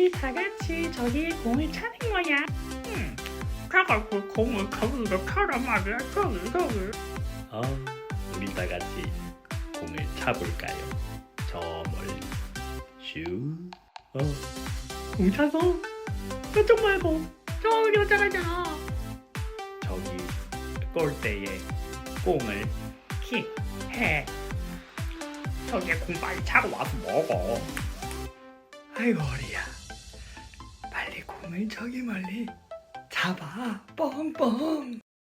우리 다 같이 저기에 공을 차는 거야. 제가 그 공을 저기로 차란 말이야. 저기. 우리 다 같이 공을 차볼까요? 저 멀리 슈. 공 차서 저쪽 말고 저기로 차가자. 저기 골대에 공을 킥해. 저기 공 빨리 차고 와서 먹어. 아이고 어리야, 빨리 공을 저기 멀리 잡아. 뻥뻥.